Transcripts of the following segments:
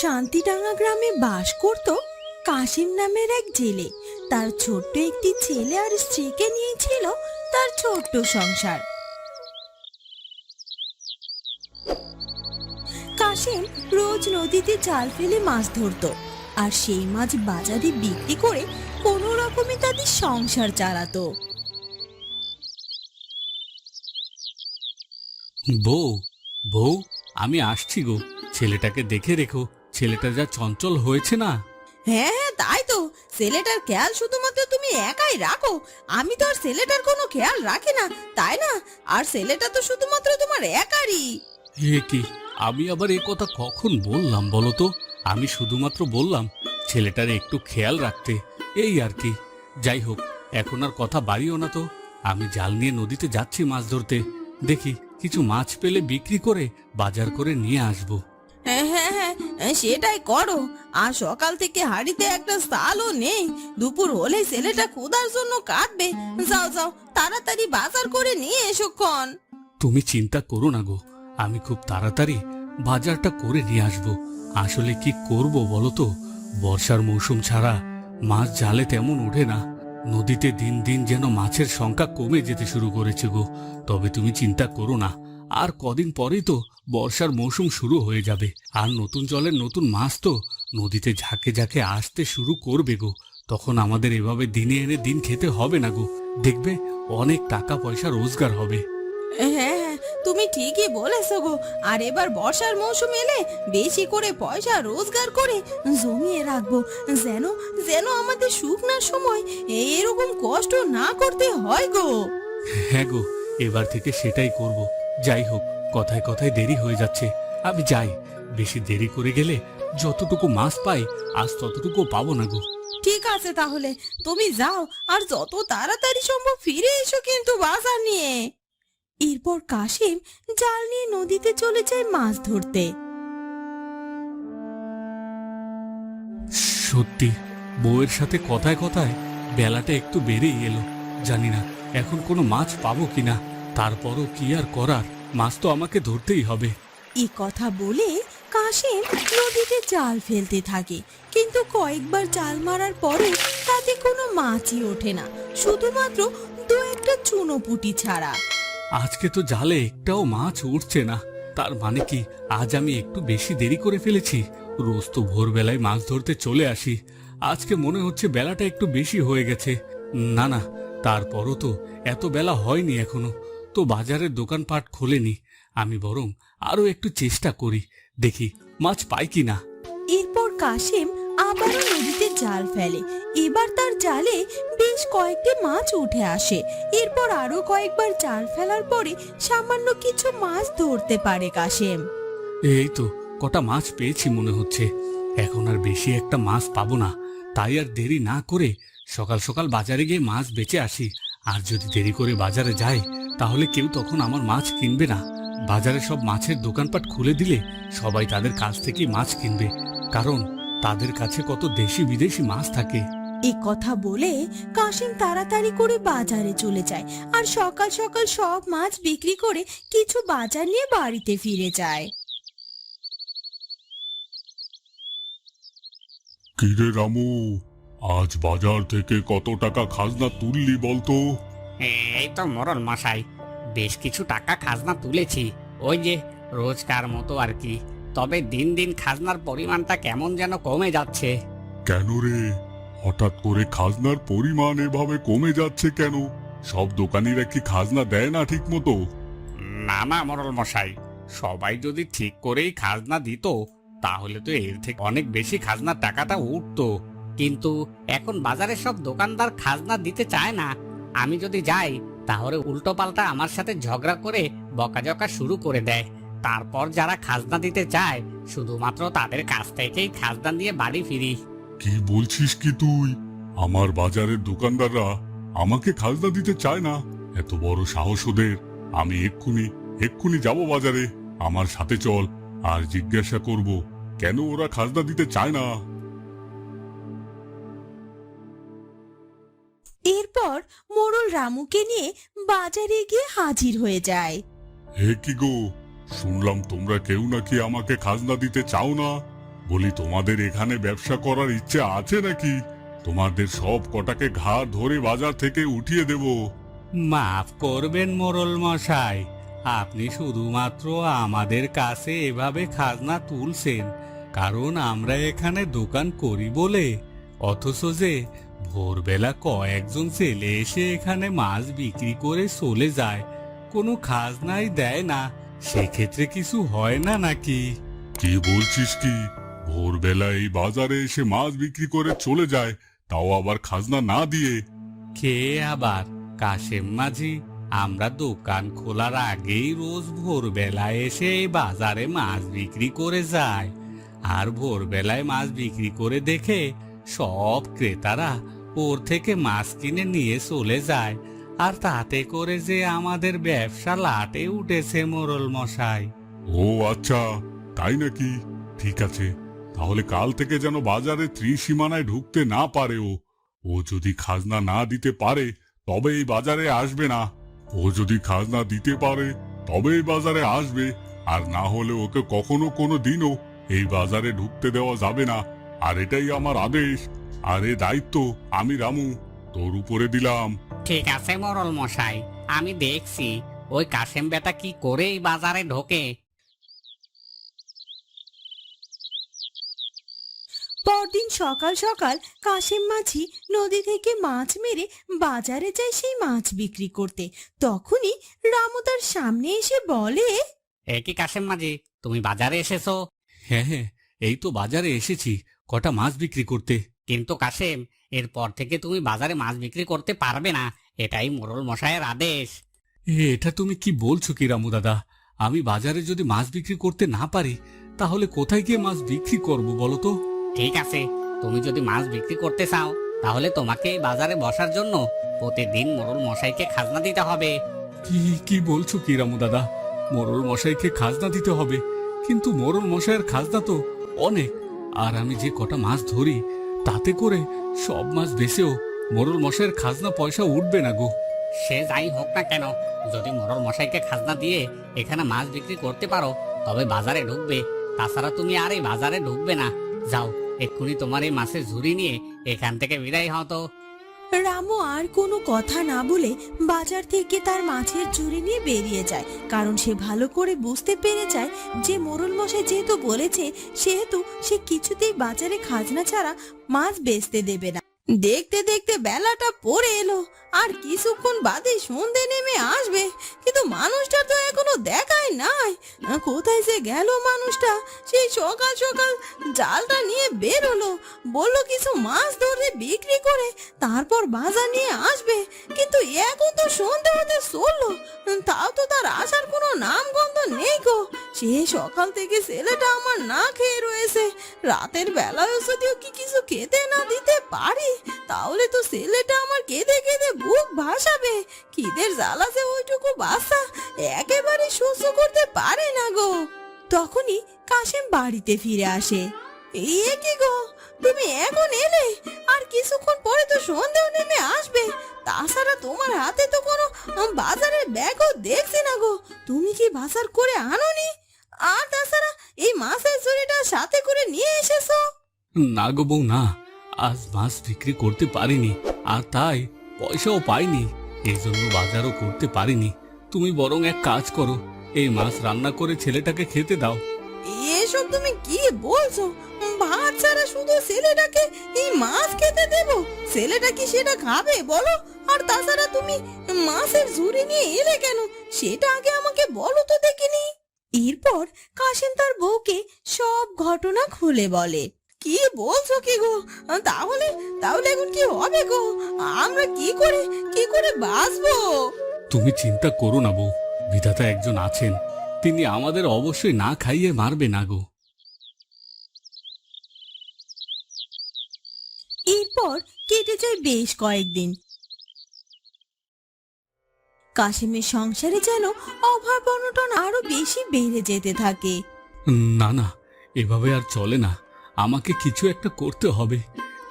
শান্তিডাঙ্গা গ্রামে বাস করত কাশিম নামের এক জেলে। তার ছোট্ট একটি ছেলে আর স্ত্রীকে নিয়েছিল তার ছোট্ট সংসার। কাশিম রোজ নদীতে জাল ফেলে মাছ ধরতো, আর সেই মাছ বাজারে বিক্রি করে কোনো রকমে তাদের সংসার চালাতো। বউ, বউ, আমি আসছি গো। ছেলেটাকে দেখে রেখো, ছেলেটা যা চঞ্চল হয়েছে না। হ্যাঁ হ্যাঁ, তাই তো। ছেলেটার খেয়াল শুধুমাত্র তুমি একাই রাখো, আমি তো আর ছেলেটার কোনো খেয়াল রাখি না, তাই না? আর ছেলেটা তো শুধুমাত্র তোমার একারই। এ কি, আমি আবার এ কথা কখন বললাম বলো তো? আমি শুধুমাত্র বললাম ছেলেটার একটু খেয়াল রাখতে, এই আর কি। যাই হোক, এখন আর কথা বাড়িও না তো। আমি জাল নিয়ে নদীতে যাচ্ছি মাছ ধরতে। দেখি কিছু মাছ পেলে বিক্রি করে বাজার করে নিয়ে আসবো। হ্যাঁ হ্যাঁ হ্যাঁ, সেটাই করো। আর সকাল থেকে হাড়িতে একটা চালও নেই, দুপুর হলে ছেলেটা ক্ষুধার জন্য কাঁদবে। যাও যাও, তাড়াতাড়ি বাজার করে নিয়ে এসো ক্ষণ। তুমি চিন্তা করো না গো, আমি খুব তাড়াতাড়ি বাজারটা করে নিয়ে আসবো। আসলে কি করব বলো তো, বর্ষার মৌসুম ছাড়া মাছ জালে তেমন ওঠে না। নদীতে দিন দিন যেন মাছের সংখ্যা কমে যেতে শুরু করেছে গো। তবে তুমি চিন্তা করো না, আর কদিন পরেই তো বর্ষার মৌসুম শুরু হয়ে যাবে, আর নতুন জলের নতুন মাছ তো নদীতে ঝাঁকে ঝাঁকে আসতে শুরু করবে গো। তখন আমাদের এভাবে দিনে এনে দিন খেতে হবে না গো। দেখবে অনেক টাকা পয়সা রোজগার হবে। হ্যাঁ হ্যাঁ, তুমি ঠিকই বলেছো গো। আর এবার বর্ষার মৌসুম এলে বেশি করে পয়সা রোজগার করে জমিয়ে রাখবো, যেন যেন আমাদের শুকনার সময় এরকম কষ্ট না করতে হয় গো। হ্যাঁ গো, এবার থেকে সেটাই করব। যাই হোক, কথায় কথায় দেরি হয়ে যাচ্ছে, আমি যাই। বেশি দেরি করে গেলে যতটুকু মাছ পাই আজ ততটুকু পাবো না গো। ঠিক আছে, তাহলে তুমি যাও, আর যত তাড়াতাড়ি সম্ভব ফিরে এসো কিন্তু বাজার নিয়ে। এরপর কাশিম জাল নিয়ে নদীতে চলে যায় মাছ ধরতে। সত্যি, বউয়ের সাথে কথায় কথায় বেলাটা একটু বেড়েই এলো। জানি না এখন কোনো মাছ পাবো কিনা, তারপরও কি আর করার, মাছ তো আমাকে ধরতেই হবে। এই কথা বলে কাশিম নদীতে জাল ফেলতে থাকে, কিন্তু কয়েকবার জাল মারার পরে তাতে কোনো মাছই ওঠে না, শুধুমাত্র দু একটা চুনোপুঁটি ছাড়া। আজকে তো জালে একটাও মাছ উঠছে না। তার মানে কি আজ আমি একটু বেশি দেরি করে ফেলেছি? রোজ তো ভোরবেলায় মাছ ধরতে চলে আসি, আজকে মনে হচ্ছে বেলাটা একটু বেশি হয়ে গেছে। না না, তারপরও তো এত বেলা হয়নি এখনো, তো বাজারের দোকানপাট খোলেনি। আমি বরং আরো একটু চেষ্টা করি, দেখি মাছ পাই কিনা। এরপর কাশিম আবারও নদীতে জাল ফেলে। এবার তার জালে বেশ কয়েকটি মাছ উঠে আসে। এরপর আরো কয়েকবার জাল ফেলার পরে সামান্য কিছু মাছ ধরতে পারে কাশিম। এই তো কটা মাছ পেয়েছি মনে হচ্ছে। এখন আর বেশি একটা মাছ পাবো না, তাই আর দেরি না করে সকাল সকাল বাজারে গিয়ে মাছ বেচে আসি। আর যদি দেরি করে বাজারে যাই তাহলে কেউ তখন আমার মাছ কিনবে না। বাজারে সব মাছের দোকানপাট খুলে দিলে সবাই তাদের কাছ থেকেই মাছ কিনবে, কারণ তাদের কাছে কত দেশি বিদেশি মাছ থাকে। এই কথা বলে কাশিম তাড়াতাড়ি করে বাজারে চলে যায়, আর সকাল সকাল সব মাছ বিক্রি করে কিছু বাজার নিয়ে বাড়িতে ফিরে যায়। কিরে রামু, আজ বাজার থেকে কত টাকা খাজনা তুললি বলতো? এই তো মোড়ল মশাই, বেশ কিছু টাকা খাজনা তুলেছি, ওই যে রোজকার মতো আর কি। তবে দিন দিন খাজনার পরিমাণটা কেমন যেন কমে যাচ্ছে। কেন রে, হঠাৎ করে খাজনার পরিমাণ এভাবে কমে যাচ্ছে কেন? সব দোকানিরা কি খাজনা দেয় না ঠিক মতো? না না মোড়ল মশাই, সবাই যদি ঠিক করেই খাজনা দিত তাহলে তো এর থেকে অনেক বেশি খাজনার টাকাটা উঠতো। কিন্তু এখন বাজারে সব দোকানদার খাজনা দিতে চায় না। আমি যদি যাই তাহলে উল্টো পাল্টা আমার সাথে ঝগড়া করে বকাঝকা শুরু করে দেয়। তারপর যারা খাজনা দিতে চায় শুধুমাত্র তাদের কাছ থেকেই খাজনা দিয়ে বাড়ি ফিরি। কি বলছিস কি তুই? আমার বাজারের দোকানদাররা আমাকে খাজনা দিতে চায় না? এত বড় সাহস ওদের! আমি এক্ষুনি এক্ষুনি যাব বাজারে, আমার সাথে চল, আর জিজ্ঞাসা করব কেন ওরা খাজনা দিতে চায় না। এরপর মোড়ল রামুকে নিয়ে বাজারে গিয়ে হাজির হয়ে যায়। হে কি গো, শুনলাম তোমরা কেউ নাকি আমাকে খাজনা দিতে চাও না। বলি তোমাদের এখানে ব্যবসা করার ইচ্ছে আছে নাকি? তোমাদের সব কটাকে ঘাড় ধরে বাজার থেকে উঠিয়ে দেব। মাফ করবেন মোড়ল মশাই, আপনি শুধুমাত্র আমাদের কাছে এভাবে খাজনা তুলছেন কারণ আমরা এখানে দোকান করি বলে, অথচ যে ভোরবেলা কয়েকজন ছেলে এসে এখানে মাছ বিক্রি করে চলে যায়, কোনো খাজনাই দেয় না, সেক্ষেত্রে কিছু হয় না নাকি? কি বলছিস কি? ভোরবেলা এই বাজারে এসে মাছ বিক্রি করে চলে যায়, তাও আবার খাজনা না দিয়ে? কে আবার? কাশেম মাঝি। আমরা দোকান খোলার আগেই রোজ ভোরবেলায় এসে এই বাজারে মাছ বিক্রি করে যায়, আর ভোরবেলায় মাছ বিক্রি করে দেখে সব ক্রেতারা ওর থেকে মাছ কিনে নিয়ে চলে যায়, আর তাতে করে যে আমাদের ব্যবসা লাটে উঠেছে মোড়ল মশাই। ও আচ্ছা, তাই নাকি? ঠিক আছে, তাহলে কাল থেকে যেন বাজারে ত্রিসীমানায় ঢুকতে না পারে। ও যদি খাজনা না দিতে পারে তবে এই বাজারে আসবে না। ও যদি খাজনা দিতে পারে তবে এই বাজারে আসবে, আর না হলে ওকে কখনো কোনো দিনও এই বাজারে ঢুকতে দেওয়া যাবে না। আর এটাই আমার আদেশ, আর এ দায়িত্ব আমি রামু তোর উপরে দিলাম। ঠিক আছে মোড়ল মশাই, আমি দেখছি ওই কাশেম বেটা কি করে এই বাজারে ঢোকে। পরদিন সকাল সকাল কাশেম মাঝি নদী থেকে মাছ মেরে বাজারে যায় সেই মাছ বিক্রি করতে। তখনই রামু তার সামনে এসে বলে, এ কি কাশেম মাঝি, তুমি বাজারে এসেছো? হ্যাঁ হ্যাঁ, এই তো বাজারে এসেছি কটা মাছ বিক্রি করতে। কিন্তু কাশেম, এরপর থেকে তুমি বাজারে মাছ বিক্রি করতে পারবে না, এটাই মোড়ল মশাইয়ের আদেশ। এটা তুমি কি বলছো কি রামু দাদা? আমি বাজারে যদি মাছ বিক্রি করতে না পারি তাহলে কোথায় গিয়ে মাছ বিক্রি করব বলো তো? ঠিক আছে, তুমি যদি মাছ বিক্রি করতে চাও তাহলে তোমাকে এই বাজারে বসার জন্য প্রতিদিন মোড়ল মশাইকে খাজনা দিতে হবে। কি কি বলছো কি রামু দাদা? মোড়ল মশাইকে খাজনা দিতে হবে? কিন্তু মোড়ল মশাইয়ের খাজনা তো অনেক, আর আমি যে কটা মাছ ধরি তাতে করে সব মাছ বেচেও মোড়ল মশাইয়ের খাজনা পয়সা উঠবে না গো। সে যাই হোক না কেন, যদি মোড়ল মশাইকে খাজনা দিয়ে এখানে মাছ বিক্রি করতে পারো তবে বাজারে ঢুকবে, তাছাড়া তুমি আর এই বাজারে ঢুকবে না। যাও, এক্ষুনি তোমার এই মাছের ঝুড়ি নিয়ে এখান থেকে বিদায় হও তো। রামু আর কোনো কথা না বলে বাজার থেকে তার মাছের ঝুড়ি নিয়ে বেরিয়ে যায়, কারণ সে ভালো করে বুঝতে পেরে যায় যে মোড়ল মশাই যেহেতু বলেছে সেহেতু সে কিছুতেই বাজারে খাজনা ছাড়া মাছ বেচতে দেবে না। দেখতে দেখতে বেলাটা পড়ে এলো, আর কিছুক্ষণ বাদে সন্ধে নেমে আসবে, কিন্তু মানুষটা তো এখনো দেখাই নাই। কোথায় যে গেল মানুষটা? সেই সকাল সকাল জালটা নিয়ে বেরোলো, বললো কিছু মাছ ধরে বিক্রি করে তারপর বাজার নিয়ে আসবে, কিন্তু এখন তো সন্ধে হতে চললো, তাও তো তার আসার কোনো নাম গন্ধ নেই গো। সে সকাল থেকে ছেলেটা আমার না খেয়ে রয়েছে, রাতের বেলায় যদিও কি কিছু খেতে না দিতে পারি তাহলে তো ছেলেটা আমার কেঁদে কেঁদে বুক ভাসাবে। খিদের জ্বালাতে ওইটুকু বাচ্চা একেবারে সহ্য করতে পারে না গো। তখনই কাশেম বাড়িতে ফিরে আসে। এ কি গো, তুমি এখন এলে? আর কিছুক্ষণ পরে তো সন্ধ্যেও নেমে আসবে, তাছাড়া তোমার হাতে তো কোনো বাজারের ব্যাগও দেখছি না গো। তুমি কি বাজার করে আনোনি? আর তাছাড়া এই মাছের ঝুড়িটা সাথে করে নিয়ে এসেছো? না গো বউ, না, আজ মাছ বিক্রি করতে পারিনি, আর তাই পয়সাও পাইনি, এই জন্য বাজারও করতে পারিনি। তুমি বরং এক কাজ করো, এই মাছ রান্না করে ছেলেটাকে খেতে দাও। এসব তুমি কি বলছো? ভাত ছাড়া শুধু ছেলেটাকে এই মাছ খেতে দেব? ছেলেটা কি সেটা খাবে বলো? আর তাছাড়া তুমি মাছের ঝুড়ি নিয়ে এলে কেন সেটা আগে আমাকে বলো তো দেখিনি। এরপর কাশেম তার বউকে সব ঘটনা খুলে বলে। কি বলছো কি গো? তাহলে তাহলে এখন কি হবে গো? আমরা কি করে বাঁচবো? তুমি চিন্তা করো না বউ, বিধাতা একজন আছেন, তিনি আমাদের অবশ্যই না খাইয়ে মারবে না গো। এরপর কেটে যায় বেশ কয়েকদিন। কাশেমের সংসারে যেন অভাব অনটন আরো বেশি বেড়ে যেতে থাকে। না না, এভাবে আর চলে না, আমাকে কিছু একটা করতে হবে।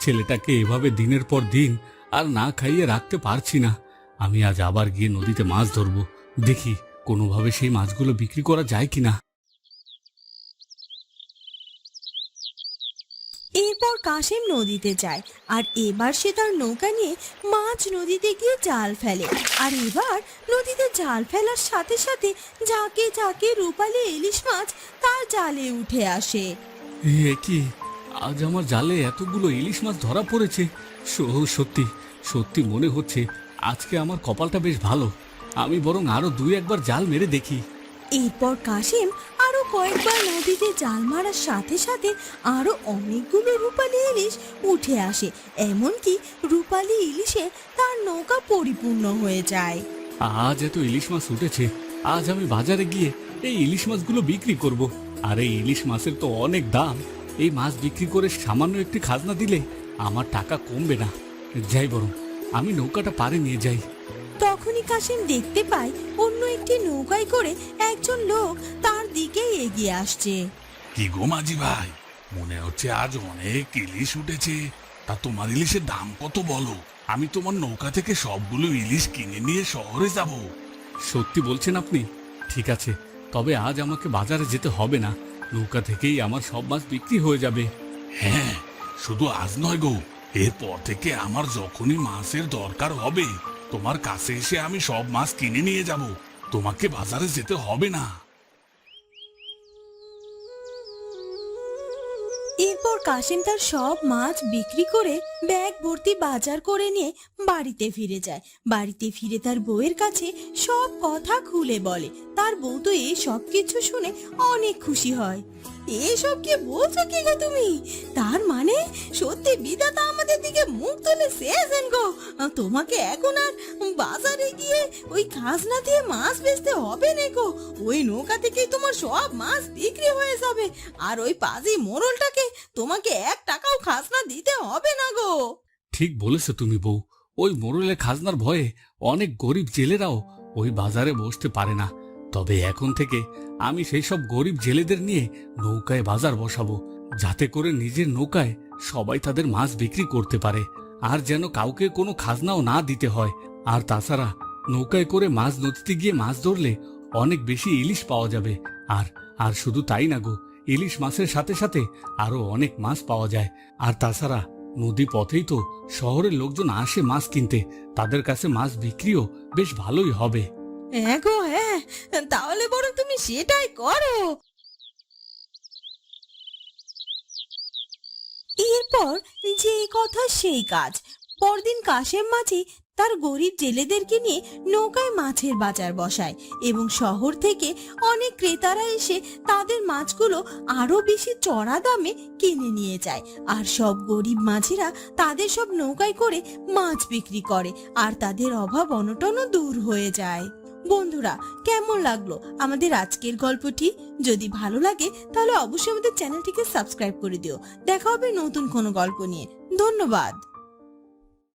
ছেলেটাকে এভাবে দিনের পর দিন আর না খাইয়ে রাখতে পারছি না। আমি আজ আবার গিয়ে নদীতে মাছ ধরবো, দেখি কোনোভাবে সেই মাছগুলো বিক্রি করা যায় কিনা। এরপর কাশেম নদীতে যায়, আর এবার সে তার নৌকা নিয়ে মাছ নদীতে গিয়ে জাল ফেলে। আর এবার নদীতে জাল ফেলার সাথে সাথে ঝাঁকে ঝাঁকে রূপালী ইলিশ মাছ তার জালে উঠে আসে। এ কি, আজ আমার জালে এতগুলো ইলিশ মাছ ধরা পড়েছে। সত্যি সত্যি মনে হচ্ছে আজকে আমার কপালটা বেশ ভালো। আমি বরং আরো দুই একবার জাল মেরে দেখি। এরপর কাশেম আরো কয়েকবার নদীতে জাল মারার সাথে সাথে আরো অনেকগুলো রূপালী ইলিশ উঠে আসে, এমনকি রূপালী ইলিশে তার নৌকা পরিপূর্ণ হয়ে যায়। আজ এত ইলিশ মাছ উঠেছে, আজ আমি বাজারে গিয়ে এই ইলিশ মাছগুলো বিক্রি করব। আর এই ইলিশ মাছের তো অনেক দাম। এই মাছ বিক্রি করে সামান্য একটি খাজনা দিলে আমার টাকা কমবে না। যাই বরং আমি নৌকাটা পাড়ে নিয়ে যাই। তখনই কাশেম দেখতে পায় অন্য একটি নৌকায় করে একজন লোক তার দিকে এগিয়ে আসছে। কি গো মাঝি ভাই, মনে হচ্ছে আজ অনেক ইলিশ উঠেছে। তা তোমার ইলিশের দাম কত বলো? আমি তোমার নৌকা থেকে সবগুলো ইলিশ কিনে নিয়ে শহরে যাব। সত্যি বলছেন আপনি? ঠিক আছে, তবে আজ আমাকে বাজারে যেতে হবে না। নৌকা থেকেই আমার সব মাছ বিক্রি হয়ে যাবে। হ্যাঁ, শুধু আজ নয় গো, এরপর থেকে আমার যখনই মাছের দরকার হবে তোমার কাছে এসে আমি সব মাছ কিনে নিয়ে যাব। তোমাকে বাজারে যেতে হবে না। এরপর কাশেম তার সব মাছ বিক্রি করে ব্যাগ ভর্তি বাজার করে নিয়ে বাড়িতে ফিরে যায়। বাড়িতে ফিরে তার বউয়ের কাছে সব কথা খুলে বলে। তার বউ তো এই সব কিছু শুনে অনেক খুশি হয়। এসব কি বলছো কি গো তুমি? তার মানে সত্যি বিধাতা আমাদের দিকে মুখ তুলে চেয়েছেন গো। তোমাকে এখন আর বাজারে গিয়ে ওই খাজনা দিয়ে মাছ বেচতে হবে না গো। ওই নৌকা থেকেই তোমার সব মাছ বিক্রি হয়ে যাবে। আর ওই পাজি মোড়লটাকে তোমাকে 1 টাকাও খাজনা দিতে হবে না গো। ঠিক বলেছো তুমি বউ। ওই মোড়লের খাজনার ভয়ে অনেক গরিব জেলেরাও ওই বাজারে বসতে পারে না। তবে এখন থেকে আমি সেই সব গরিব জেলেদের নিয়ে নৌকায় বাজার বসাবো, যাতে করে নিজের নৌকায় সবাই তাদের মাছ বিক্রি করতে পারে, আর যেন কাউকে কোনো খাজনাও না দিতে হয়। আর তাছাড়া নৌকায় করে মাছ নদীতে গিয়ে মাছ ধরলে অনেক বেশি ইলিশ পাওয়া যাবে। আর আর শুধু তাই না গো, ইলিশ মাছের সাথে সাথে আরো অনেক মাছ পাওয়া যায়। আর তাছাড়া নদী পথেই তো শহরের লোকজন আসে মাছ কিনতে, তাদের কাছে মাছ বিক্রিও বেশ ভালোই হবে। হ্যাঁ গো হ্যাঁ, তাহলে বরং তুমি সেটাই করো। এরপর যে কথা সেই কাজ। পরদিন কাশেম মাঝি তার গরিব জেলেদেরকে নিয়ে নৌকায় মাছের বাজার বসায়, এবং শহর থেকে অনেক ক্রেতারা এসে তাদের মাছগুলো আরো বেশি চড়া দামে কিনে নিয়ে যায়। আর সব গরিব মাঝিরা তাদের সব নৌকায় করে মাছ বিক্রি করে, আর তাদের অভাব অনটনও দূর হয়ে যায়। বন্ধুরা, কেমন লাগলো আমাদের আজকের গল্পটি? যদি ভালো লাগে তাহলে অবশ্যই আমাদের চ্যানেলটিকে সাবস্ক্রাইব করে দিও। দেখা হবে নতুন কোনো গল্প নিয়ে। ধন্যবাদ।